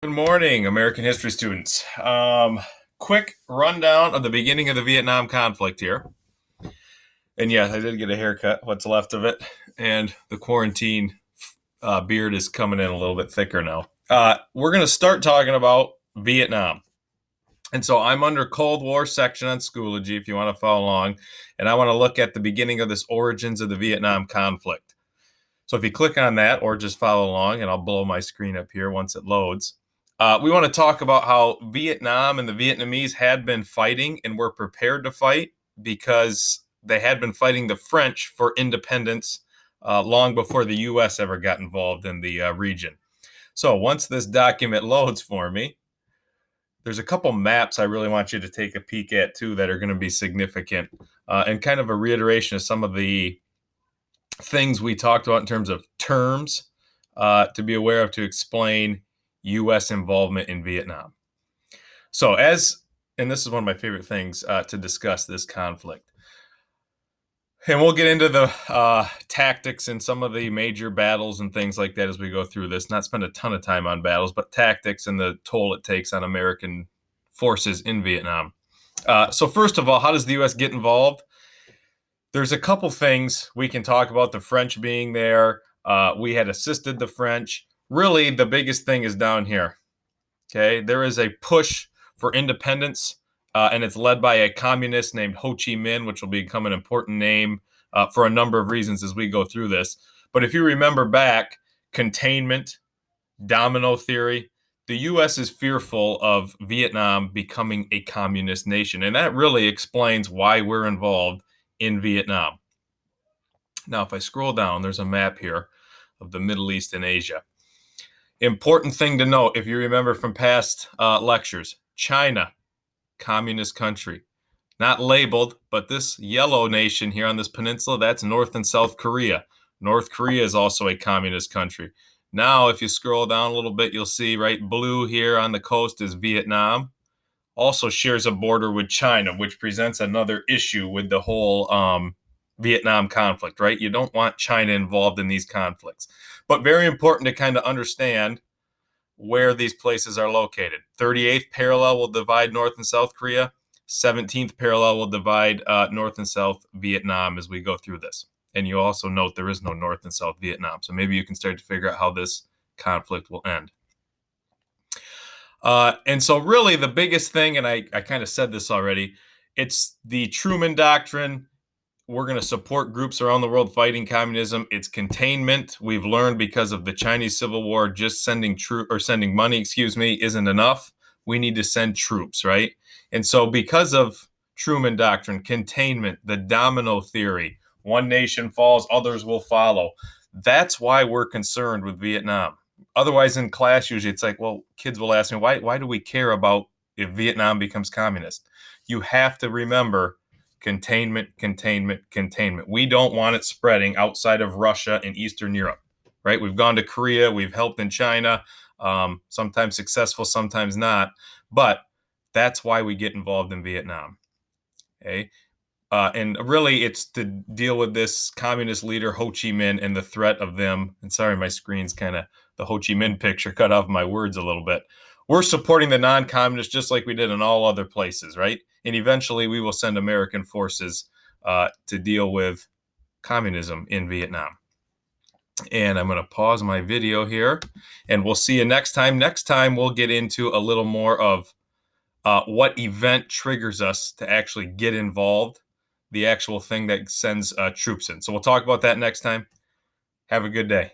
Good morning, American history students. Quick rundown of the beginning of the Vietnam conflict here. And yes, I did get a haircut, what's left of it. And the quarantine beard is coming in a little bit thicker now. We're going to start talking about Vietnam. And so I'm under Cold War section on Schoology if you want to follow along. And I want to look at the beginning of this origins of the Vietnam conflict. So if you click on that or just follow along, and I'll blow my screen up here once it loads. We want to talk about how Vietnam and the Vietnamese had been fighting and were prepared to fight because they had been fighting the French for independence long before the U.S. ever got involved in the region. So once this document loads for me, there's a couple maps I really want you to take a peek at too that are going to be significant and kind of a reiteration of some of the things we talked about in terms of terms to be aware of to explain U.S. involvement in Vietnam. So and this is one of my favorite things to discuss this conflict. And we'll get into the tactics and some of the major battles and things like that as we go through this. Not spend a ton of time on battles, but tactics and the toll it takes on American forces in Vietnam. So first of all, how does the U.S. get involved? There's a couple things we can talk about. The French being there. We had assisted the French. Really, the biggest thing is down here. Okay, there is a push for independence, and it's led by a communist named Ho Chi Minh, which will become an important name for a number of reasons as we go through this. But if you remember back, containment, domino theory, the U.S. is fearful of Vietnam becoming a communist nation, and that really explains why we're involved in Vietnam. Now, if I scroll down, there's a map here of the Middle East and Asia. Important thing to note, if you remember from past lectures, China, communist country. Not labeled, but this yellow nation here on this peninsula, that's North and South Korea. North Korea is also a communist country. Now, if you scroll down a little bit, you'll see right blue here on the coast is Vietnam. Also shares a border with China, which presents another issue with the whole Vietnam conflict, right? You don't want China involved in these conflicts. But very important to kind of understand where these places are located. 38th parallel will divide North and South Korea. 17th parallel will divide North and South Vietnam as we go through this. And you also note there is no North and South Vietnam. So maybe you can start to figure out how this conflict will end. And so really the biggest thing, and I kind of said this already, it's the Truman Doctrine. We're going to support groups around the world fighting communism. It's containment. We've learned because of the Chinese Civil War, just sending money, isn't enough. We need to send troops, right? And so because of Truman Doctrine, containment, the domino theory, one nation falls, others will follow. That's why we're concerned with Vietnam. Otherwise, in class, usually it's like, well, kids will ask me, why do we care about if Vietnam becomes communist? You have to remember containment, containment, containment. We don't want it spreading outside of Russia and Eastern Europe, right? We've gone to Korea, we've helped in China, sometimes successful, sometimes not. But that's why we get involved in Vietnam, okay? And really, it's to deal with this communist leader, Ho Chi Minh, and the threat of them. And sorry, my screen's kind of the Ho Chi Minh picture cut off my words a little bit. We're supporting the non-communists just like we did in all other places, right? And eventually we will send American forces to deal with communism in Vietnam. And I'm going to pause my video here, and we'll see you next time. Next time, we'll get into a little more of what event triggers us to actually get involved, the actual thing that sends troops in. So we'll talk about that next time. Have a good day.